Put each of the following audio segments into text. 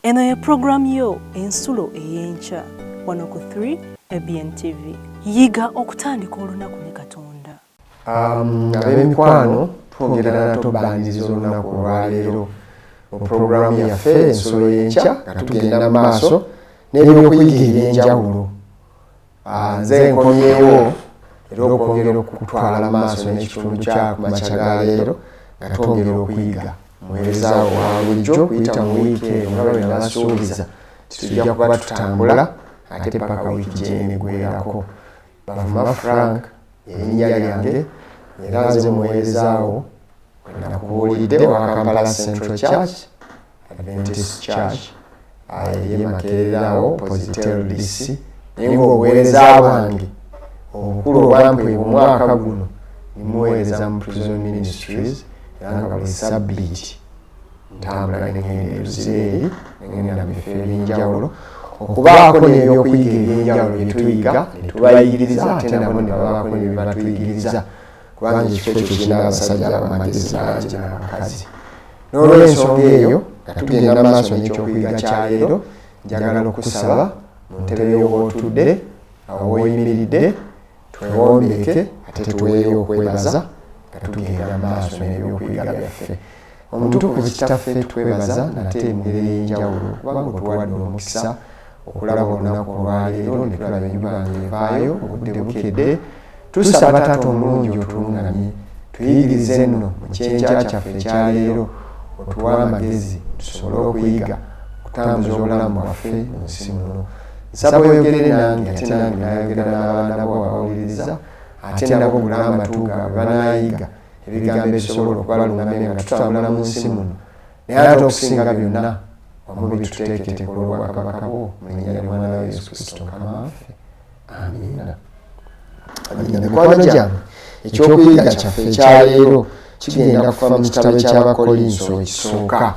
Eno ye program yo ensulo eyenkya wano ku 3 ABN TV. Yiga okutandika olunaku ne Katonda. Ab'emikwano twongera natubaniriza olunaku olwaleero mu program yaffe ensulo eyenkya nga tugenda mu maaso n'ebyokuyiga eby'enjawulo. Nze nkomyewo era okwongera okutwala maaso n'ekitundu kya kumakya ga leero nga twongera okuyiga muweereza wa bulijjo kuyita mu wiiki nga bwe nabasuubiza tujja kuba tutambula ate paka wiiki gy'enegwerako. Bavuma Frank erinnya lyange era nze muweerezaawo nakubuulidde wa Kampala Central Church Adventist Church eri Makereraawo opposite LDC naye ng'obuweereza bwange obukulu obwampe omwaka guno nimuweereza mu Prison Ministries era nga buli sabbiiti ntambula n'engenda eruzireeri n'engenda na bifo eby'enjawulo okubaako n'ebyokuyiga eby'enjawulo bye tuyiga ne tubayigiriza ate nabo ne babaako ne bye batuyigiriza kubanga ekifo ekyo kirina abasajja abamagezi bangi n'abakazi. N'olw'ensonga eyo nga tugenda maaso n'ekyokuyiga kya leero njagala okusaba mu ntebe y'owootudde awo w'oyimiridde twewombeke ate tuweeyo okwebaza nga tugenda maaso n'ebyokuyiga byaffe. Omutukuvu Kitaffe twebaza nate mu ngeri ey'enjawulo kubanga otuwadde omukisa okulaba olunaku olwaleero ne tulaba enjuba ng'evaayo obudde bukedde. Tusaba Taata omulungi otuluŋŋamye tuyigirize nno mu kyenkya kyaffe ekya leero otuwe amagezi tusobole okuyiga okutambuza obulamu bwaffe mu nsi muno. Nsaba oyogere nange ate nange nayogera n'abaana bo abawuliriza ate nabo buli amatu gaabwe banaayiga ebigambo ebisobola okubalungamya nga tutambula mu nsi muno naye ate okusinga byonna wamu bituteeketeeka olw'obwakabaka bwo mu linnya ly'omwana wa Yesu Kristo Mukama waffe. Amiina. Mikwano gyange ekyokuyiga kyaffe ekyaleero kigenda kuva mu kitabo ky'Abakolinso ekisooka.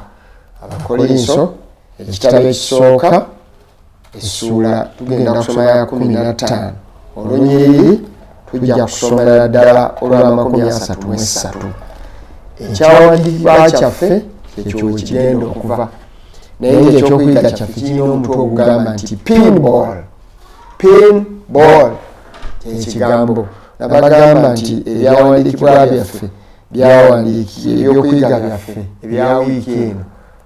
Abakolinso ekitabo ekisooka essuula tugenda kusoma ya 15 olunyiriri tujja kusomera ddala olwa 33. Ekyawandiikibwa kyaffe ekyo kigenda okuva naye ng'ekyokuyiga kyaffe kirina omutwe ogugamba nti pinball ekigambo nabagamba nti ebyawandiikibwa byaffe ebyokuyiga byaffe ebya wiiki eno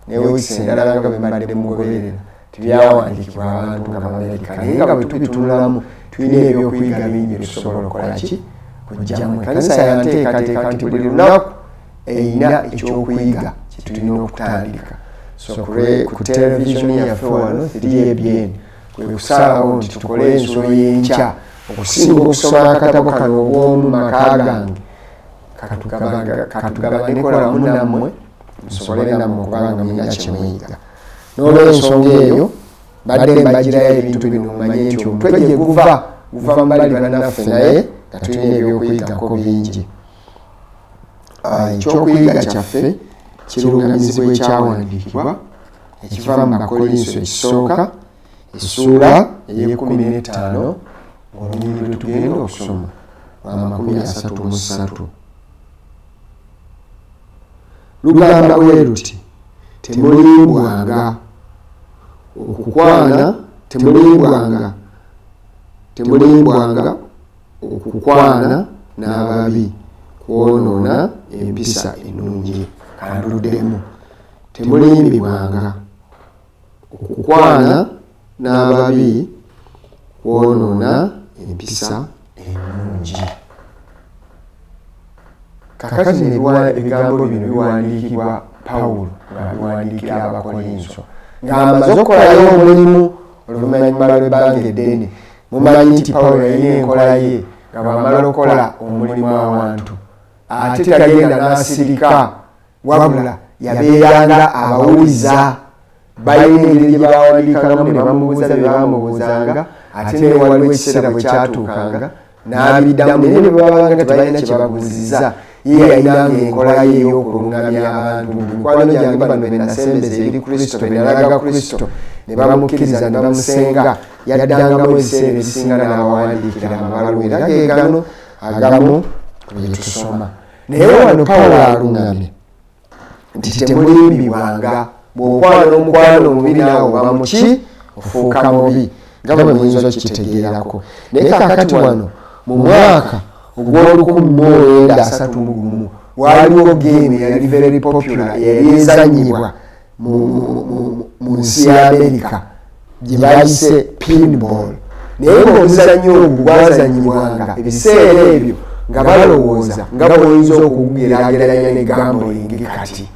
ne wiiki endala nga bwe mbadde mugoberera tibyawandiikibwa abantu nga Baamerika naye nga bwe tubitunulamu tulina ebyokuyiga bingi byetusobola okukola ki kujjamu. Ekkanisa yanteekateeka nti buli lunaku erina ekyokuyiga kye tulina okutandika. So ku televisioni yaffe wano 3ABN kwe kusalawo nti tukole ensulo y'enkya okusinga okusoma akatabo kano obw'omu maka gange katugabane nammwe musobole nammwe okubanga mulina kye muyiga. N'olw'ensonga eyo badde mbagirayo ebintu bino mumanye nti omutwe gye guva mu bali bannaffe naye nga tulina ebyokuyigako bingi. Ekyokuyiga kyaffe kirungamizibwa ekyawandiikibwa ekiva mu Bakolinso ekisooka essuula ey'e15 olunyiriri tugenda okusoma lwa 33. Lugamba bwe luti temulimbwanga okukwana n'ababi kwonoona empisa ennungi. Kanduddemu temulimbibwanga okukwana n'ababi kwonoona empisa ennungi. Kakati ebigambo bino biwandiikibwa Pawulo nga biwandiikira Abakolinso ng'amaze okukolayo omulimu oluvannyuma lw'ebbanga eddene. Mumanyi nti Pawulo yalina enkola ye nga bw'amala okukola omulimu awantu ate tagenda n'asirika wabula yabeeranga abawuliza. Balina engeri gye bawandiikangamu ne bamubuuza bye bamubuuzanga ate ne waliwo ekiseera bwe kyatuukanga n'abiddamu naye ne babanga tebalina kye babuuzizza ye yalinanga enkola ye ey'okuluŋŋamya abantu. Mikwano gyange bano be nasembeza eri Kristo be nalaga Kristo ne bamukkiriza ne bamusenga yaddangamu ebiseera ebisinga n'abawandiikira amabaluwa era ge gano agamu bye tusoma. Naye wano Pawulo aluŋŋamye nti temulimbibwanga bw'okwana n'omukwano omubi naawe oba muki ofuuka mubi nga bwe muyinza okitegeerako. Naye kaakati wano mu mwaka ogw'olukumi waliwo geemu eyali very popular yali ezanyibwa mu nsi ya Amerika gye bayise pinball. Naye ng'omuzannyo ogwo gwazanyibwanga ebiseera ebyo nga balowooza nga bw'oyinza okugeraageranya ne gambling kati.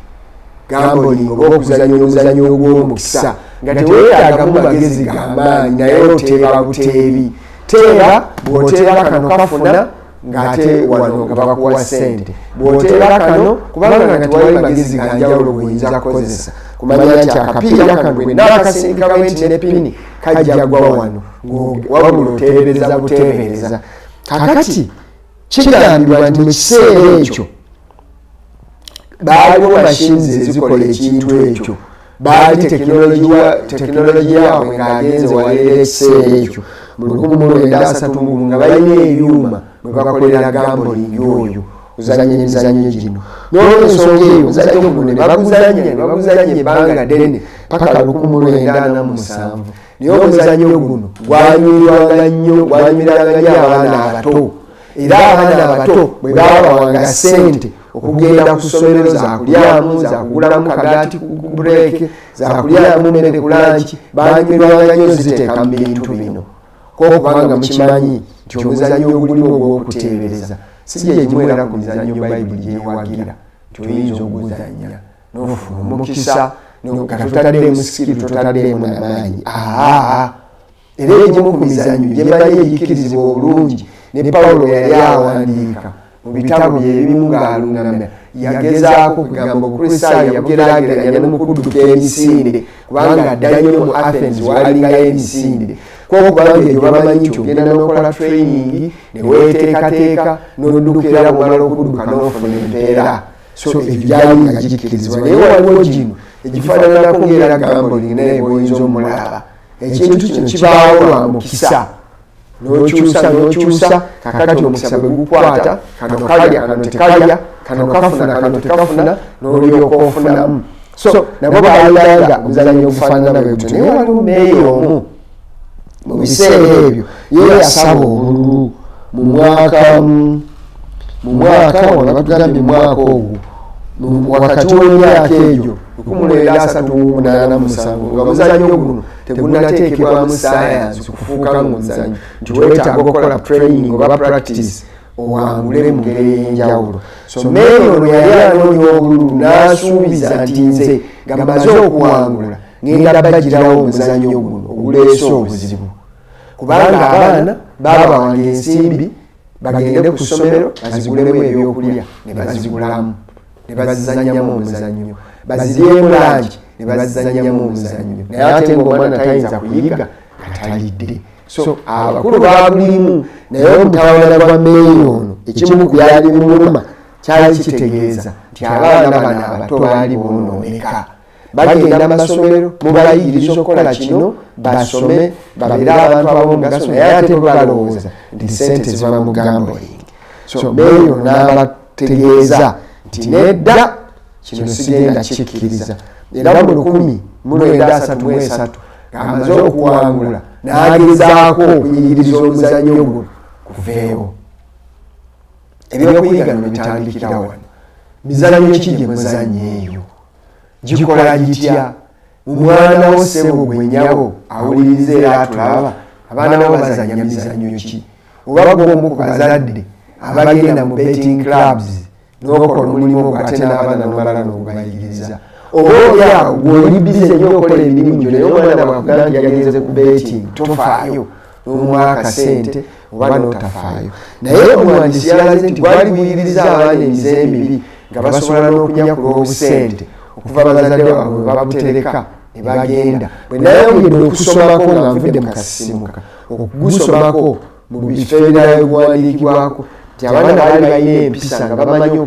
Gambling oba okuzannya omuzannyo ogw'omukisa nga teweetaagamu magezi g'amaanyi naye oteeba buteebi. Teeba bw'oteeba kano kafuna ng'ate wano nga bakuwa ssente. Bw'oteeba kano kubanga nga tewali magezi ga njawulo g'oyinza kukozesa kumanya nti akapiira kano bwe naakasindika bwenti ne pini kajja gwa wano wabula oteebereza buteebereza. Kakati kigambibwa nti mu kiseera ekyo baaliwo mashines ezikola ekintu ekyo. Baali tekinologiya yaabwe ng'agenze waleera ekiseera ekyo mu 1930 nga balina ebyuma bwe bakolera gambling oyo ozannya emizannyo gino. N'olw'ensonga eyo omuzannyo guno ne baguzannya ebbanga ddene paka 1947. Naye omuzannyo guno gwanyumirwanga nnyo abaana abato. Era abaana abato bwe baabawanga ssente okugenda ku ssomero zakulyamu, zakugulamu kagaati ku bureeke, zakulyamu mmere ku lanki, banyumirwanga nnyo ziteeka mu bintu bino. Kubanga mukimanyi nti omuzannyo ogulimu ogw'okuteebereza si gye gimuwera ku mizannyo Bayibuli gyewagira nti oyinza oguzannya n'ofuna omukisa nga totaddeemu sikiri totaddeemu n'amaanyi. Era egimu ku mizannyo gye manyi egikkirizibwa obulungi ne Pawulo yali awandiika mu bitabo bye ebimu ng'alungamya yagezaako kugamba Okristaayo yageraageranya n'omukudduka emisinde kubanga addanyo mu Athens waalingayo emisinde. Kubanga ebyo bamanyi nti ogenda n'okola training ne weeteekateeka n'oddukira bumala okudduka n'ofuna empeera. So ebyo byali nga gikkirizibwa. Naye waliwo gino egifaananako ng'era gambling naye bw'oyinza omulaba. Ekintu kino kibaawo lwa mukisa. N'okyusa kakati omukisa gwe gukwata kano kalya kano tekalya kano kafuna kano tekafuna n'olyoka ofunamu. So nabo baalanga omuzannyo ogufaanana bwe gutyo. Naye waliwo meeyi omu mu biseera ebyo ye yasaba obululu mu mwaka wano batugambye mwaka ogwo wakati w'emyaka egyo 1937 nga omuzannyo guno tegunnateekebwamu science okufuuka ng'omuzannyo nti weetaaga okukola training oba practice owangule mu ngeri ey'enjawulo. So meeyi ono yali anoonya obululu n'asuubiza nti nze nga mmaze okuwangula ngenda bagirawo omuzannyo guno oguleese obuzibu. Kubanga abaana baabawanga ensimbi bagende ku ssomero bazigulemu ebyokulya ne bazigulamu ne bazizannyamu omuzannyo, baziryemu langi ne bazizannyamu omuzannyo. Naye ate ng'omwana tayinza kuyiga nga talidde. So abakulu baagulimu naye omutawaana gwa meeyi ono ekimu ku byali bimuluma kyali kitegeeza nti abaana bano abato baali boonooneka. Bagenda mu masomero mubayigiriza okukola kino basome babeere abantu ab'omugaso naye ate balowooza nti ssente ziva mu gambling. So meeyi ono n'abategeeza nti nedda kino sigenda kikkiriza. Era mu 1933 ng'amaze okuwangula n'agezaako okuyigiriza omuzannyo guno kuveewo. Ebyokuyiga no bitandikira wano. Mizannyo ki gye muzannya eyo? Gikola gitya? Omwana wo ssebo gwe nnyabo awuliriza era atulaba abaana bo bazannya mizannyo ki? Oba gw'omu ku bazadde abagenda mu betting clubs n'okola omulimu ogwo ate n'abaana n'omalala n'ogubayigiriza. Oba olyawo gw'oli bize nnyo okola emirimu gyo naye omwana bw'akugamba nti yagenze ku betting tofaayo n'omwaka ssente oba n'otafaayo. Naye omuwandiisi yalaze nti gwali guyigiriza abaana emize emibi nga basobola n'okunyakula obusente okuva bazadde baabwe babutereka ne bagenda. Bwe nayongedde okusomako nga nvudde mu kasisimuka okugusomako mu bifo ebirala ebiguwandiikibwako nti abaana baali balina empisa nga bamanyi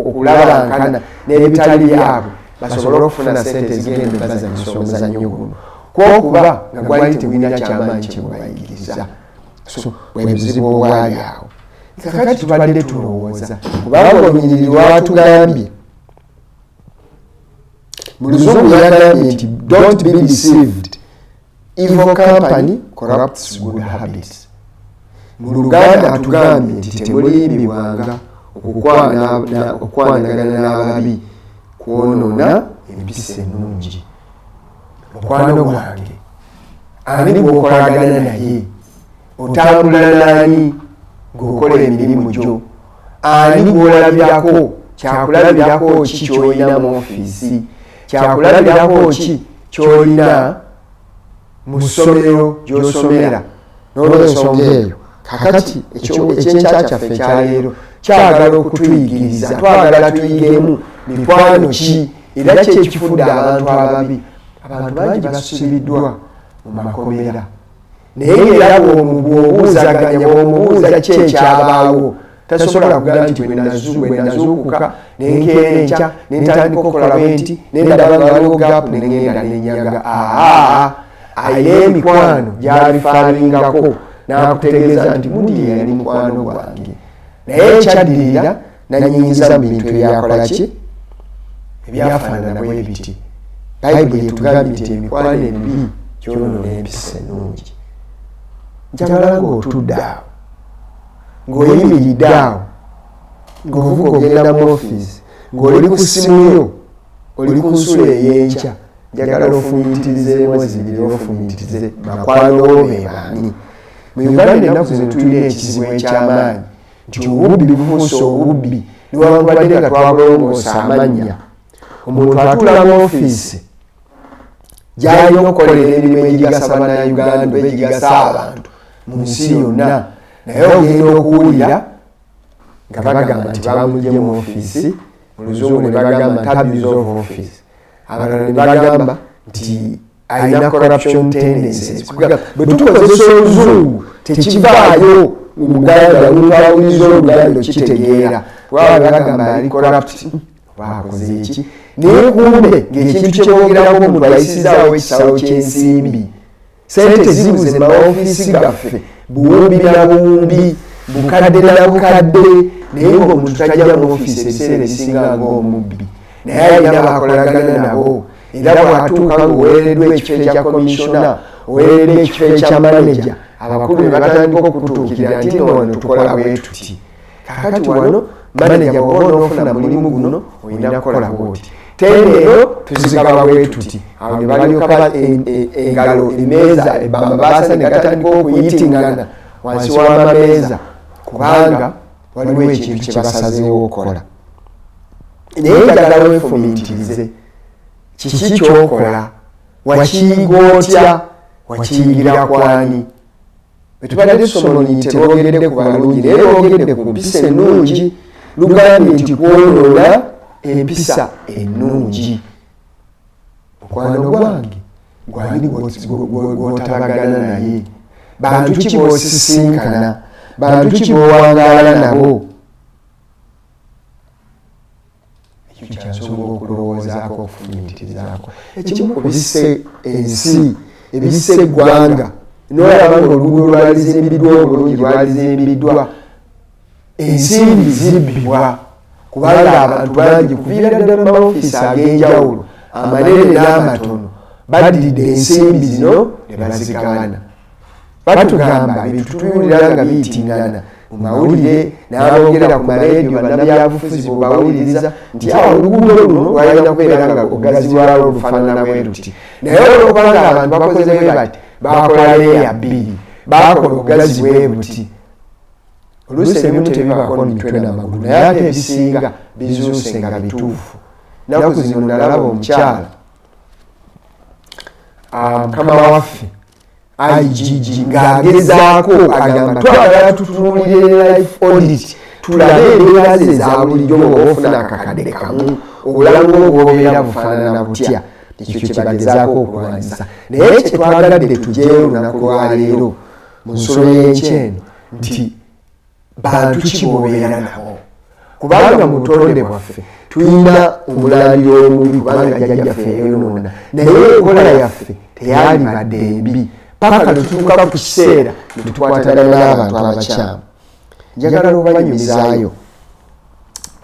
okulabalankana n'ebitali byabwe basobole okufuna ssente ezigenda bazanyisa omuzannyo guno. Kwokuba nga gwali tegulina kyamaanyi kye gubayigiriza. So bwe buzibu obwali awo. Kakati tubadde tulowooza kubanga olunyiriri lwatugambye muluzungu yagambye nti don't be deceived, evil company corrupts good habits. Mu Luganda atugambye nti temulimbibwanga okwanagana n'ababi kwonona empisa ennungi. Mukwano gwange, ani gwokolagana naye? Otambula n'ani ng'okola emirimu gyo? Ani gw'olabyako? Kyakulabirako ki ky'olina mu ofiisi? Kyakulabirako ki ky'olina mu ssomero gy'osomera? N'olw'ensonga eyo kakati ekyenkya kyaffe ekyaleero kyagala okutuyigiriza, twagala tuyigemu mikwano ki era kyekifudde abantu ababi. Abantu bangi basubiddwa mu makomera, naye era bw'obuuzaganya bw'omubuuza ki ekyabaawo tasobola kugamba nti bwe nazuukuka nenkeera enkya nentandika okukola bwenti nendaba nga waliwo gaapu nengenda nenyaga. Ayina emikwano gy'abifaaningako n'akutegeeza nti mundi yali mukwano gwange, naye ekyaddirira nanyingiza mu bintu ebyakola ki ebyafaanana bwe biti. Bayibuli etugambye nti emikwano emibi gyonoona empisa ennungi. Njagala ng'otudde awo, ng'oyimiridde awo, ng'ovuga ogenda mu ofiisi, ng'oli ku ssimu yo, oli ku nsulo ey'enkya, njagala ofumiitirizeemu ezibiri, ofumiitirize bakwano bo be baani. Mu Uganda ennaku zino tulina ekizibu eky'amaanyi nti obubbi bufuuse obubbi, newankubadde nga twabulongoosa amannya. Omuntu atula mu ofiisi gy'alina okukolera emirimu egigasa bannayuganda, egigasa abantu mu nsi yonna, naye ogenda okuwulira nga bagamba nti bamugye mu ofiisi, mu luzungu ne bagamba nti abuse of office, abalala ne bagamba nti alina corruption tendencies. Bwe tukozesa oluzungu tekivaayo mu Buganda, omuntu awuliriza Oluganda okitegeera, waba bagamba ali corrupt bakoze eki, naye kumbe ng'ekintu kyebogerako omuntu ayisizaawo ekisawo ky'ensimbi. Sente zibuze mu maofiisi gaffe buwumbi na buwumbi, bukadde na bukadde, naye ng'omuntu tajja mu ofiisi ebiseera ebisinga ng'omubbi, naye alina bakolagana nabo. Era bw'atuuka ng'oweereddwa ekifo ekya komishona, oweereddwa ekifo ekya maneja, abakulu ne batandika okutuukirira nti no wano tukola bwe tuti. Kakati wano maneja bw'oba onoofuna mulimu guno olina kukola bw'oti, tenero tuzigaba bwe tuti. Awo ne balyoka engalo emeeza bambabaasa ne gatandika okuyitingana wansi w'amameeza, kubanga waliwo ekintu kye basazeewo okukola. Naye njagala weefumiitirize, kiki ky'okola? Wakiyiga otya? Wakiyigira kwani? Bwe tubadde tusoma nti terwogeredde ku balungi naye lwogedde ku mpisa ennungi. Lugambye nti kwonoona empisa ennungi. Mukwano gwange, gwani gw'otabagana naye? Bantu ki b'osisinkana? Bantu ki b'owangaala nabo? Ekyo kyansonga okulowoozaako, okufumiitirizaako. Ekimu ku bisse ensi, ebisse eggwanga, n'olaba ng'oluguudo lwalizimbiddwa obulungi, lwalizimbiddwa, ensimbi zibbibwa, kubanga abantu bangi kuviira ddala mu maofiisi ag'enjawulo amanene n'amatono baddiridde ensimbi zino ne bazigabana. Batugamba ebintu tubiwulira nga biyitingana mu mawulire, n'aboogera ku maleediyo, bannabyabufuzi bw'obawuliriza nti awo oluguudo luno lwalina kubeera nga obugazi bwalwo olufaanana bwe luti. Naye olw'okuba nga abantu bakoze bwe bati, bakola leeya bbiri, bakola obugazi bwe buti, oluusi ebimu tebibako mitwe n'amagulu, naye ate ebisinga bizuuse nga bituufu. Naku zino nalaba omukyala mukama waffe IGG ng'agezaako agamba twagala tutunuulire life audit, tulabe embeera ze eza bulijjo ng'ofuna akakadde kamu, obulamu obwobeera bufaanana butya. Ekyo kye bagezaako okulwanyisa, naye kye twagaladde tugyeyo olunaku lwaleero mu nsolo y'enkyeno nti bantu ki b'obeera nabo? Kubanga mu butonde bwaffe tulina omulandira omubi, kubanga jjajjaffe eyonoona, naye enkola yaffe teyalibadde embi paka lutuuka ku kiseera ne tukwatagana n'abantu abakyamu. Njagala obanyumizaayo,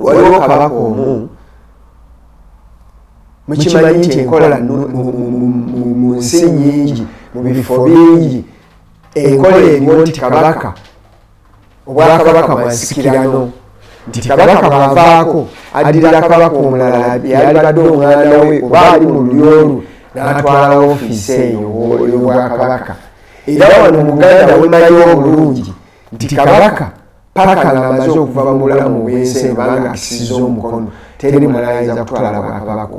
waliwo kabaka omu mukimanyi nti enkola mu nsi nnyingi mu bifo bingi enkola eriwo nti kabaka obwakabaka bwansikirano nti kabaka bwavaako addira kabaka omulala yali badde omwana we oba ali mu lulyo n'atwala ofiisi eyo y'obwakabaka. Era wano Muganda wemanyi obulungi nti kabaka paka ng'amaze okuva mu bulamu bw'ensi kubanga akisizza omukono teri mulala ayinza kutwala bwakabaka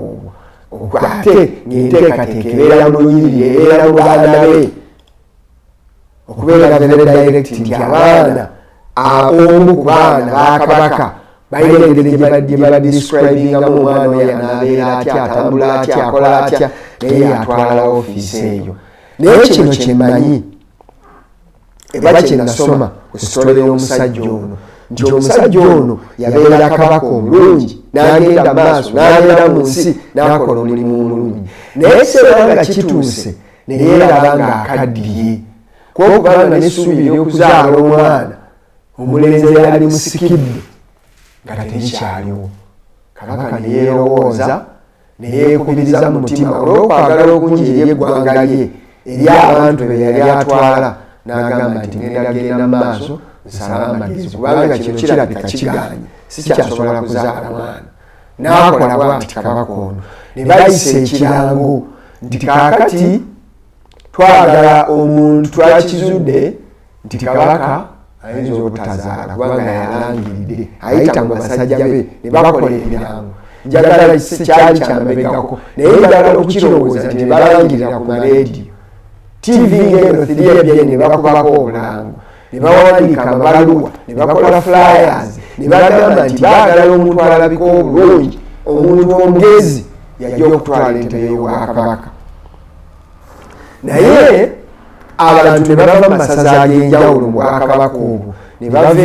obwo. Ate ng'enteekateeka ebeera mu lunyiriri ebeera mu baana be okubeera very direct nti abaana omu ku baana bakabaka balina engeri gye badescribingamu omwana oyo anaabeera atya atambula atya akola atya naye yatwala ofiisi eyo. Naye kino kyemmanyi eba kye nasoma ku sitole y'omusajja ono nti omusajja ono yabeera kabaka omulungi n'agenda maaso n'agenda mu nsi n'akola omulimu omulungi naye sebanga kituuse ne yeeraba ng'akaddiye kubanga n'essuubi ery'okuzaala omwana omulenzi yali musikidde nga terikyaliwo. Kabaka ne yeerowooza ne yeekubiriza mu mutima olw'okwagala okungi eri eggwanga lye eri abantu be yali atwala n'agamba nti ngenda maaso nsala amagezi kubanga kino kirabika kiganye sikyasobola kuzaala mwana. N'akola bw'ati kabaka ono ne bayisa ekirango nti kaakati twagala omuntu twakizudde nti kabaka ayinza obutazaala kubanga yalangiridde ayita mu basajja be ne bakola ebirango. Njagala kyali kyamabegako naye njagala okukirowooza nti ne balangirira ku maleediyo TV ng'eno 3 ne bakubako obulango ne bawandiika amabaluwa ne bakola flyers ne bagamba nti baagala omuntu alabika obulungi omuntu omugezi yajja okutwala entebe y'obwakabaka. Naye abantu ne bava mu masaza ag'enjawulo mu bwakabaka obwo ne bava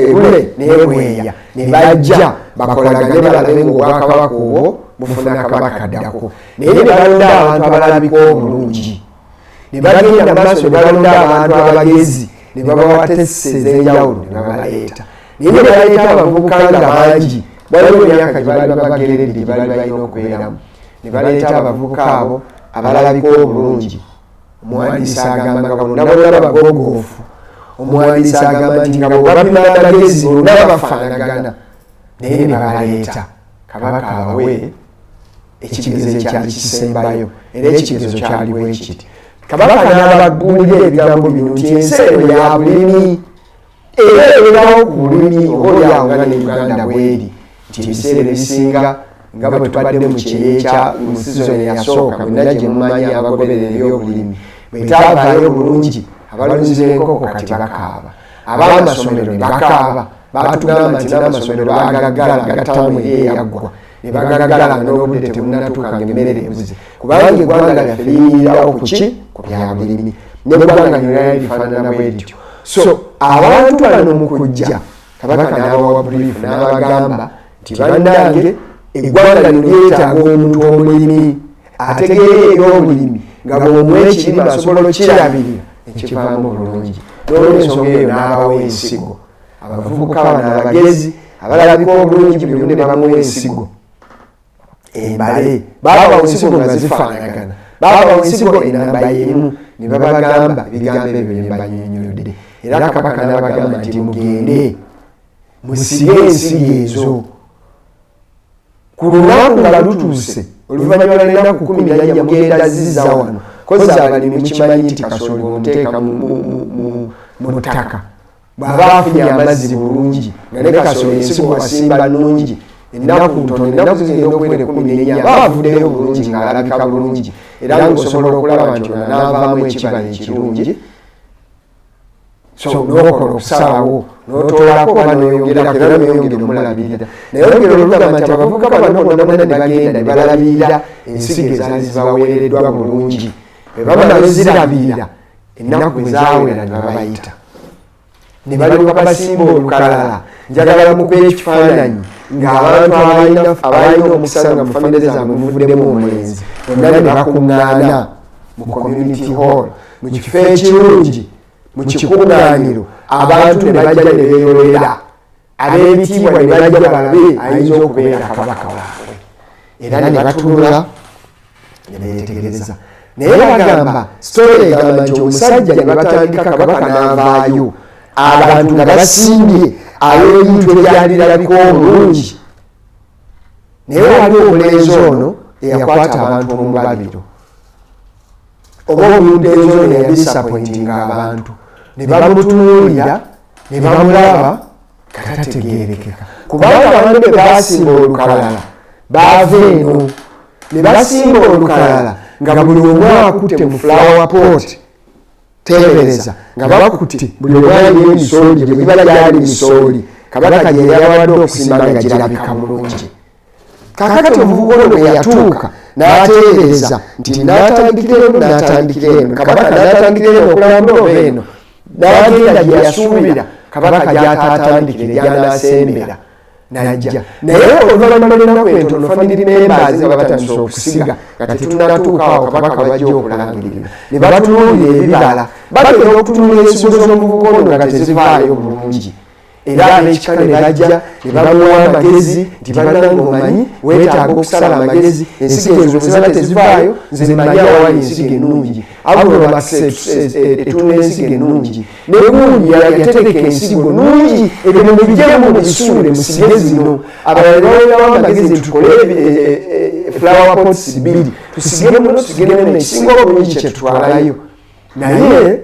ebule n'ebweya ne bajja bakolagane balabe ng'obwakabaka obwo bufuna kabaka addako. Naye ne balonda abantu abalabika obulungi ne bagenda maaso ne balonda abantu abagezi ne babawa tesisi ez'enjawulo ne babaleeta. Naye ne baleeta abavubuka nga bangi waliwo emyaka gye baali babageredde gye baali balina okubeeramu ne baleeta abavubuka abo abalabika obulungi. Omuwandiisi agamba nga bonna bonna bagogoofu. Omuwandiisi agamba nti nga bw'obapima amagezi bonna bafaanagana naye ne babaleeta kabaka abawe ekigezo ekyali kisembayo era ekigezo kyali bwe kiti. Kabaka n'ababuulira ebigambo bino nti ensi eno ya bulimi era ebeerawo ku bulimi obaolyawo nga ne Uganda bw'eri nti ebiseera ebisinga nga bwe tubadde mu kyeya mu sizoni eyasooka mwenna gye mumanyi abagoberera ebyobulimi bwe taavaayo bulungi abalunzi b'enkoko kati bakaaba ab'amasomero ne bakaaba baatugamba nti n'amasomero baagaggala agattaamu eri eyaggwa ne bagaggala n'obudde tebunnatuuka ng'emmere ebuze kubanga eggwanga lyaffe liyimirirawo ku ki ku bya bulimi n'eggwanga lyonna lifaanana bwe lityo. So abantu bano mu kujja kabaka n'abawa buliifu n'abagamba nti bannange eggwanga lino lyetaaga omuntu omulimi ategeera ebyobulimi nga bw'omuwa ekirime asobola okukirabirira ekivaamu bulungi. N'olw'ensonga eyo n'abawa ensigo abavubuka bano abagezi abalabika obulungi buli ne bamuwa ensigo embale baabawa ensigo nga zifaanagana baabawa ensigo enamba y'emu ne babagamba ebigambo ebyo bye mbanyonyodde. Era kabaka n'abagamba nti mugende musige ensigo ezo ku lunaku nga lutuuse oluvannyuma lw'ennaku 14 mugenda zizza wano kozi abalimi mukimanyi nti kasooli omuteeka mu ttaka bw'aba afunye amazzi bulungi nga ne kasooli ensigo wasimba nnungi ennaku ntono ennaku zigenda okuwera 14 aba avuddeyo bulungi ng'alabika bulungi era ng'osobola okulaba nti ono n'avaamu ekibala ekirungi. So n'okola okusalawo n'otoolako oba n'oyongerako era n'oyongera omulabirira. Naye olugero olugamba nti abavubuka bano bonna bonna ne bagenda ne balabirira ensigo ezaali zibaweereddwa bulungi bwe baba nalo zirabirira ennaku bwe zaawera ne babayita ne balyoka basimba olukalala. Njagala mukuba ekifaananyi ng'abantu abalina omukisa nga mu famire zaabwe muvuddemu omulenzi bonna ne bakuŋŋaana mu community hall mu kifo ekirungi mu kikuŋŋaaniro abantu ne bajja ne beeyolera ab'ebitiibwa ne bajja balabe ayinza okubeera kabaka waabwe. era ne batunula ne beetegereza naye bagamba story egamba nti omusajja ne batandika kabaka n'avaayo abantu nga basimbye ab'ebintu ebyalirabika obulungi naye waliwo omulenzi ono eyakwata abantu omubabiro oba omulenzi ono yadisappointinga abantu ne bamutunuulira ne bamulaba katategeerekeka kubanga abantu be basimba olukalala baava eno ne basimba olukalala nga buli omu akutte mu flower pot teebereza nga bakutte buli omu alina emisooli gye giba gyali emisooli kabaka gye yawadde okusimba nga girabika bulungi kakati omuvubuka ono bwe yatuuka n'ateereza nti n'atandikira eno n'atandikira eno kabaka n'atandikira eno okulambula oba eno n'agenda gye yasuubira kabaka gy'ataatandikire gy'anaasembera najja naye oluvannyuma lw'ennaku entono family members nga batandise okusiga nga tetunnatuukaawo kabaka bajja okulangirira ne batunuulira ebibala bagenda okutunuulira ensigo z'omuvubuka ono nga tezivaayo bulungi era ab'ekika ne bajja ne bamuwa amagezi nti bannange omanyi weetaaga okusala amagezi ensigo ezo bwe ziba tezivaayo nze mmanyi awali ensigo ennungi agromax etunda ensigo ennungi ne gundi yatereka ensigo nnungi ebyo mubijjemu mubisuule musige zino abalala baweerawo amagezi tukole flower pots 2 tusigemu muno tusigemu ekisinga obulungi kyetutwalayo naye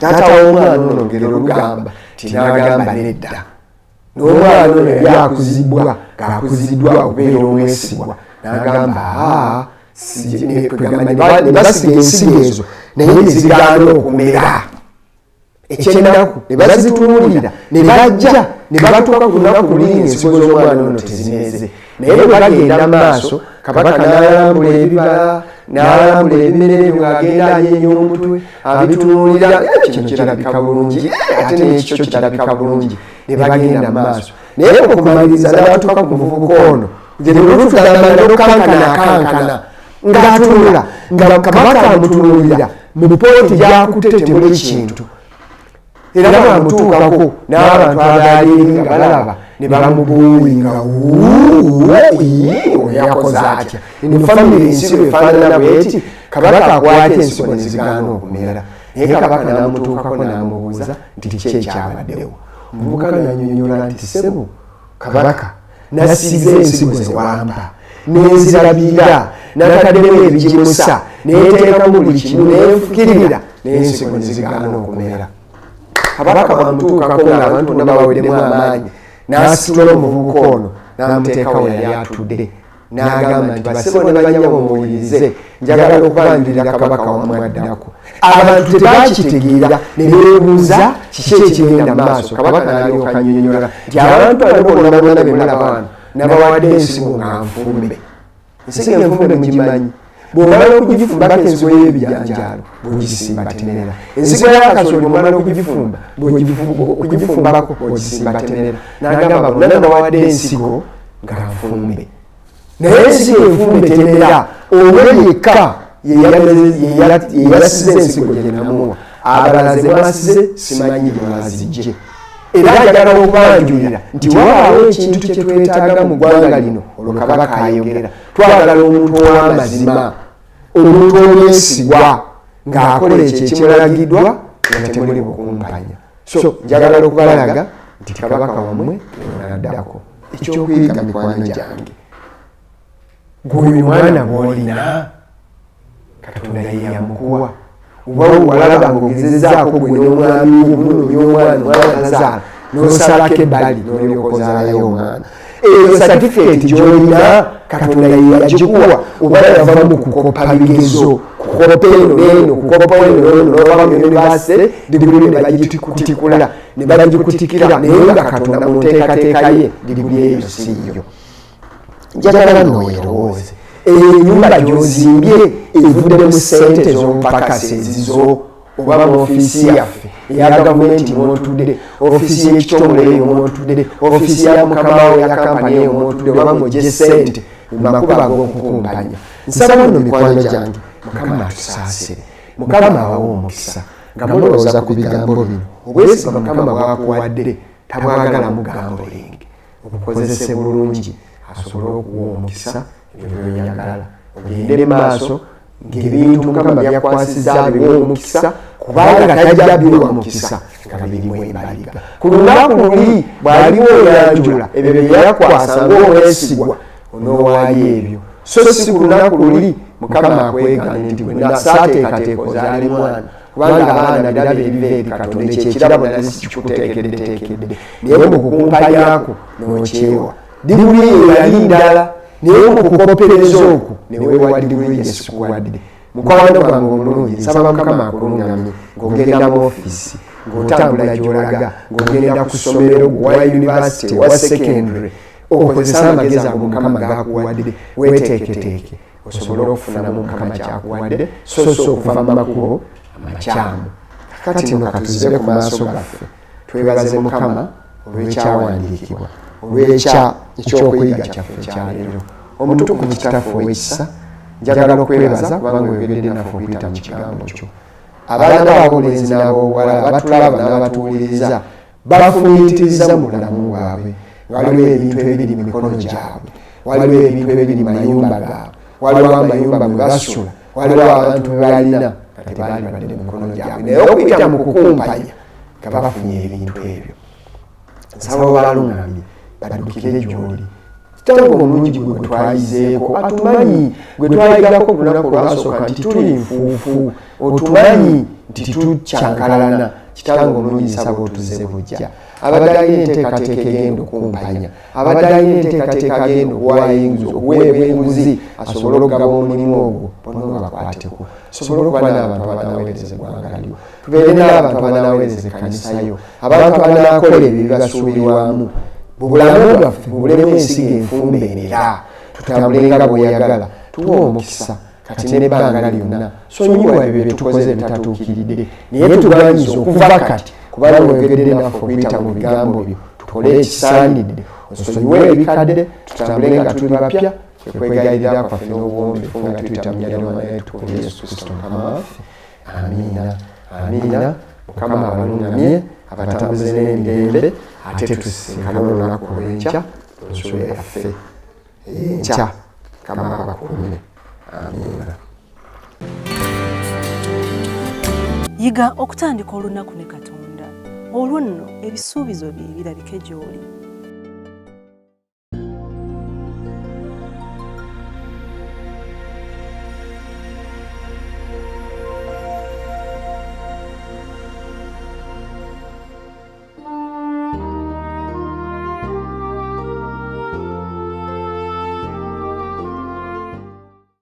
taata w'omwana ono ngero lugamba tinagamba nedda n'omwana ono yali akuziddwa ng'akuziddwa okubeera omwesigwa n'agamba ne basiga ensigo ezo naye ne zigaana okumera ekyennaku ne bazitunuulira ne bajja ne batuuka ku lunaku luli ensigo z'omwana ono tezimereze naye bwe bagenda maaso kabaka n'alambula ebibala n'alambula ebimere ng'agenda anyeenya omutwe abitunuulira kino kirabika bulungi ate n'ekyo kirabika bulungi ne bagenda maaso naye okumaliriza n'abatuuka ku muvubuka ono tugamba n'okankana ng'atunula nga kabaka amutunuulira mu pooti gy'akutte temuli kintu era bwamutuukako n'abantu abaali nga balaba ne bamubuulinga yakoze atya eno famire ensigo efaanana bweti kabaka akwata ensigo ne zigaana okumera naye kabaka n'amutuukako n'amubuuza nti kiki ekyabaddewo omuvubuka n'annyonnyola nti ssebo kabaka nasize ensigo zewampa nenzirabira nataddemu ebigimusa neeteekamu buli kimu neenfukirira n'ensigo ne zigaana okumera kabaka bwamutuukako ng'abantu bonna baweddemu amaanyi n'asitula omuvubuka ono n'amuteekawo yali atudde n'agamba nti basebo ne bannyabo muwulirize njagala okubanjulira kabaka wamwaddako abantu tebakitegeera ne beebuuza kiki ekigenda mu maaso kabaka n'alyoka annyonnyola nti abantu abo bonna bonna be mulaba wano nabawadde ensigo nga nfumbe ensigo enfumbe mugimanyi bw'omala okugifumbako ensigo y'ebijanjaalo bw'ogisimba temerera ensigo y'akasooli bw'omala okugifumbako bw'ogisimba temerera n'agamba bonna nabawadde ensigo nga nfumbe naye ensigo enfumbe temera olwo yekka yeyasize ensigo gye namuwa abalala ze mwasize simanyi gye mwazijje era njagala okubanjulira nti wabaawo ekintu kye twetaaga mu ggwanga lino olwo kabaka ayogera twagala omuntu ow'amazima omuntu omwesigwa ng'akola ekyo ekimulagiddwa nga temuli bukumpanya so njagala okubalaga nti kabaka wamwe naddako ekyokuyiga mikwano gyange gweoyo mwana bw'olina katonda ye yamukuwa oba walaba ng'ogezezaako gwe n'omwami omunonya omwana tazaala n'osalako ebbali n'olyokozaalayo omwana eyo satifikeeti gy'olina katonda ye yagikuwa oba yava mu kukopa bigezo kukopa eno n'eno kukopa eno n'eno n'obaba mu yunivasite diguli ne bagikutikula ne bagikutikira naye nga katonda mu nteekateeka ye diguli eyo siiyo njagala nooyerowooze enyumba gy'ozimbye evuddemu ssente z'omupakasi ezizo oba mu ofiisi yaffe eya gavumenti mwotudde ofiisi y'ekitongole eyo mwotudde ofiisi ya mukama wo ya kampani eyo mwotudde oba mugye ssente mu makubo ag'okukumpanya nsaba nno mikwano gyange mukama atusaasire mukama awawo omukisa nga mulowooza ku bigambo bino obwesiga mukama bwakuwadde tabwagala mugambo lenge obukozese bulungi asobole okuwa omukisa byoyagala ogende maaso ng'ebintu Mukama byakwasizza biwe omukisa kubanga tajja biwa mukisa nga birimu embaliga ku lunaku luli bw'aliwo oyanjula ebyo bye yakwasa ng'omwesigwa onoowaayo ebyo so si ku lunaku luli Mukama akwegane nti bwe saateekateeka ozaale mwana kubanga abaana birabo ebiva eri Katonda ekyo ekirabo nali sikikuteekeddeteekedde naye mu kukumpanyako n'okyewa diguli eyo yali ndala naye mu kukopereza okwo ne weewa diguli yesikuwadde mukwano gwange omulungi nsaba Mukama akulungamye ng'ogenda mu ofiisi ng'otambula gy'olaga ng'ogenda ku ssomero wa yunivasite wa secondary okozesa amagezi ago Mukama g'akuwadde weeteeketeeke osobole okufunamu Mukama ky'akuwadde so okuva mu makubo amakyamu kati nno katuzibe ku maaso gaffe twebaze Mukama olw'ekyawandiikibwa olw'ekyokuyiga kyaffe ekyaleero omutukuvu kitaffe ow'ekisa njagala okwebaza kubanga oyogedde naffe okuyita mu kigambo kyo abaana b'abolenzi n'ab'obuwala abatulaba n'abatuwuliriza bafumiitiriza mu bulamu bwabwe waliwo ebintu ebiri mu mikono gyabwe waliwo ebintu ebiri mu mayumba gaabwe waliwo amayumba mwe basula waliwo abantu be balina kati baali badde mu mikono gyabwe naye okuyita mu kukumpanya nga bafunye ebintu ebyo nsaba balungamye baddukire gy'oli kitange omulungi gwe twayizeeko atumanyi gwe twayigako ku lunaku olwasooka nti tuli nfuufu otumanyi nti tukyankalalana kitange omulungi nsaba otuze bujja abadde alina enteekateeka egenda okumpanya abadde alina enteekateeka agenda okuweebwa enguzi asobole okugaba omulimu ogwo bonna bakwateko sobole okuba n'abantu abanaaweereza eggwanga lyo tubeere n'abantu abanaaweereza ekkanisayo abantu abanaakola ebyo bibasuubirwamu bulamu bwaffe bubulemu ensiga enfumbe enera tutambulenga bweyagala tuwa omukisa kati n'ebbanga lyonna sonyiwa ebyo bye tukoze ebitatuukiridde naye tugwanyiza okuva kati kubanga oyogedde naffe okuyita mu bigambo byo tukole ekisaanidde osonyiwe ebikadde tutambule nga tuli bapya kwekwegayirira kwaffe n'obuwombeefu nga tuyita mu lya mwana wetu Yesu Kristo Mukama waffe amiina amiina Mukama abalungamye abatambuze n'emirembe ate tusisinkana olunaku olw'enkya mu nsulo yaffe enkya Mukama abakuume amiina. Yiga okutandika olunaku ne Katonda olwo nno ebisuubizo bye birabike gy'oli.